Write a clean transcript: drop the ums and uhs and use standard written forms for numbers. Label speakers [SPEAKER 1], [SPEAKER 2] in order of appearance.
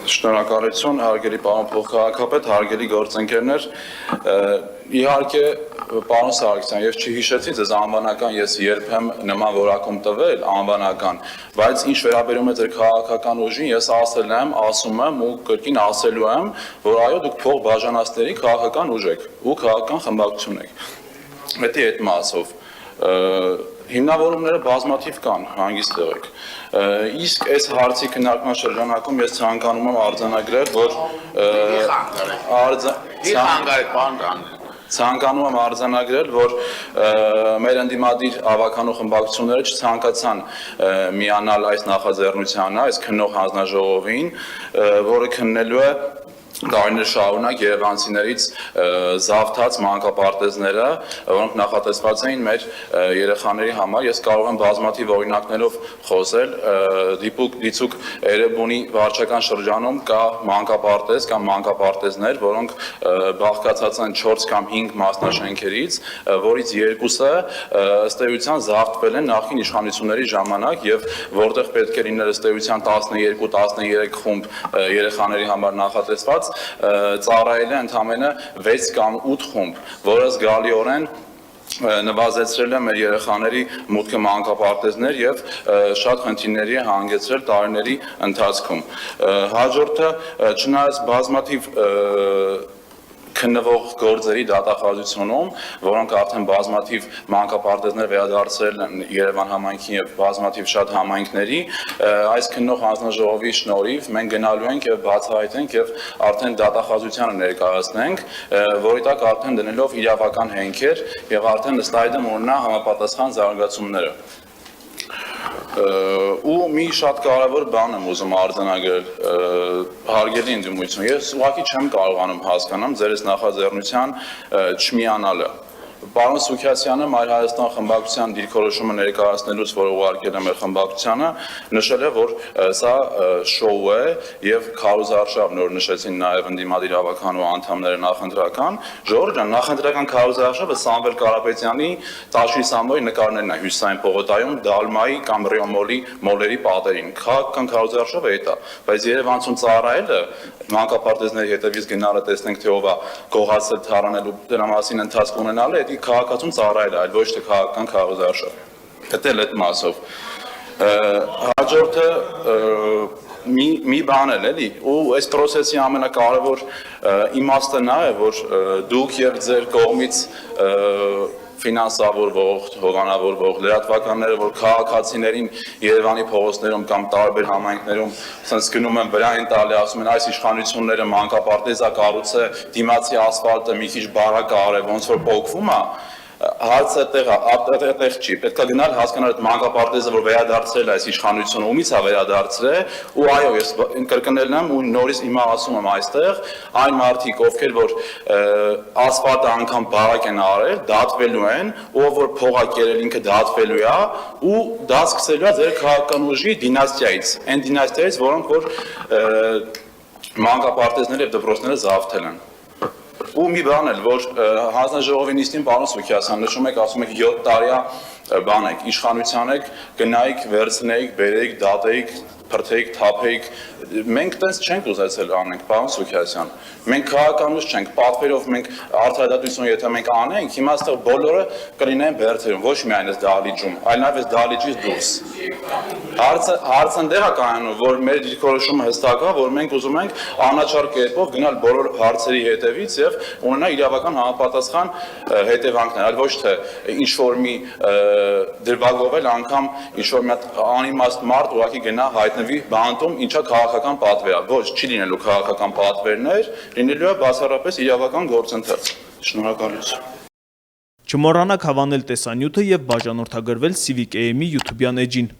[SPEAKER 1] Շնորհակալություն, հարգելի պարոն փոխքաղաքապետ, հարգելի գործընկերներ, իհարկե պարոն Սարգսյան, ես չհիշեցի ձեզ անվանական, ես երբեմ նման որակում տվել անվանական, բայց ինչ վերաբերում է ձեր քաղաքական ուժին, ես ասել եմ, ասում եմ ու կրկին ասելու եմ, որ այո, դուք փող բաժանածների քաղաքական ուժ եք ու քաղաքական խմբակցություն եք։ Հետի այդ մասով հիմնավորումները բազմաթիվ կան, հանգիստ եղեք։ Իսկ այս հարցի քննարկման շրջանակում ես ցանկանում եմ արձանագրել, որ ցանկանում եմ արձանագրել, որ մեր ընդդիմադիր ավականու խմբակցությունները չցանկացան միանալ այս նախաձեռնությանը, այս քննող հանձնաժողովին, որը քննելու է տարիներ շարունակ երևանցիներից զավթած մանկապարտեզները, որոնք նախատեսված էին մեր երեխաների համար, ես կարող եմ բազմաթիվ օրինակներով խոսել, դիպուկ Էրեբունի վարչական շրջանում կա մանկապարտեզ կամ մանկապարտեզներ, որոնք բաղկացած են 4 կամ 5 մասնաշենքերից, որից երկուսը ըստ էության զավթվել են նախկին իշխանությունների ժամանակ եւ որտեղ պետք է լիներ ըստ էության 12-13 խումբ երեխաների համար նախատեսված ծառայել է ընդամենը 6 կամ 8 խումբ, որը զգալիորեն նվազեցրել է մեր երեխաների մուտքը մանկապարտեզներ եւ շատ խնդիրների է հանգեցրել տարիների ընթացքում։ Հաջորդը չնայած բազմաթիվ քննվող գործերի դատախազությունում, որոնք արդեն բազմաթիվ մանկապարտեզներ վերադարձրել են Երևան համայնքին եւ բազմաթիվ շատ համայնքների, այս քննող հանձնաժողովի շնորհիվ մենք գնալու ենք եւ բացահայտենք եւ արդեն դատախազությանը ներկայացնենք, որի տակ արդեն դնելով իրավական հենքեր եւ արդեն ըստ այդմ ունենա համապատասխան զարգացումները։ Ու մի շատ կարևոր բան եմ ուզում արձանագրել, հարգելի ընդդիմություն, ես ուղղակի չեմ կարողանում հասկանամ ձեր նախաձեռնության չմիանալը։ Պարոն Սուքիասյանը Մայր Հայաստան խմբակցության դիրքորոշումը ներկայացնելուց, որ ուղարկել է մեր խմբակցությանը, նշել է, որ սա շոու է եւ քարոզարշավ նոր նշեցին նաեւ ընդդիմադիր ավականու անդամները նախընտրական, Ժորժ ջան, նախընտրական քարոզարշավը Սամվել Կարապետյանի Տաշի Սամոյի նկարներն է Հյուսիսային պողոտայում Դալմայի կամ Ռիոմոլի մոլերի պատերին։ Քաղաքական քարոզարշավը այդ է, բայց Երևանցուն ծառայելը մանկապարտեզների հետևից գնալը տեսնենք թե ով է գողացել թարանելու դրա մասին ընթացք ունենալը, դա քաղաքացուն ծառայել է, այլ ոչ թե քաղաքական քարոզարշավ։ Դա էլ այդ մասով։ Հաջորդը մի բան էլի, ու այս process-ի ամենակարևոր իմաստը նա է, որ դուք եւ ձեր կողմից ֆինանսավորվող, հովանավորվող լրատվականները, որ քաղաքացիներին Երևանի փողոցներում կամ տարբեր համայնքներում ասենց գնում են վրա են տալի, ասում են այս իշխանությունները մանկապարտեզա կառուցը, դիմացի ասֆալտը մի քիչ բարակ արե, ոնց որ փոխվում է, հարցը տեղ չի, պետք է գնալ հասկանալ այդ մանկապարտեզը, որ վերադարձրել է այս իշխանությունը, ումից է վերադարձրել, ու այո, ես կրկնելն եմ ու նորից հիմա ասում եմ այստեղ, այն մարդիկ, ովքեր որ ասֆալտը անգամ բարակ են արել, դատվելու են, ով որ փող է կերել ինքը դատվելու է, ու դա սկսելու է ձեր քաղաքական ուժի դինաստիայից, այն դինաստիայից, որոնք որ մանկապարտեզները եւ դպրոցները զավթել են։ Ու մի բան էլ, որ հանձնաժողովի նիստին պարոն Սուքիասյան նշում եք, ասում եք 7 տարյա բան եք, իշխանության եք, գնայիք, վերցնեիք, բերեիք, դատեիք, փրթեիք, թափեիք, մենք տենց չենք ուզեցել անենք, պարոն Սուքիասյան, մենք քաղաքական ուժ չենք, պատվերով մենք արդարադատություն եթե մենք անենք, հիմա այստեղ բոլորը կլինեն բերդերում, ոչ միայն այս դահլիճում, այլ նաև այս դահլիճից դուրս։ Հարցը դեռ է կայանում, որ մեր դիրքորոշումը հստակ է, որ մենք ուզում ենք անաչառ կերպով գնալ բոլոր հարցերի հետևից եւ ունենալ իրավական համապատասխան հետևանքներ, այլ ոչ թե ինչ որ մի դրվագով էլ անգամ ինչ որ մի անիմաստ մարդ ուղղակի գնա հայտնվի բանտում, ինչա քաղաքական պատվեր է, ոչ չի լինելու քաղաքական պատվերներ, լինելու է բացառապես իրավական գործընթաց։ Շնորհակալություն։
[SPEAKER 2] Չմոռանաք հավանել տեսանյութը եւ բաժանորդագրվել Civic AM-ի YouTube-յան էջին։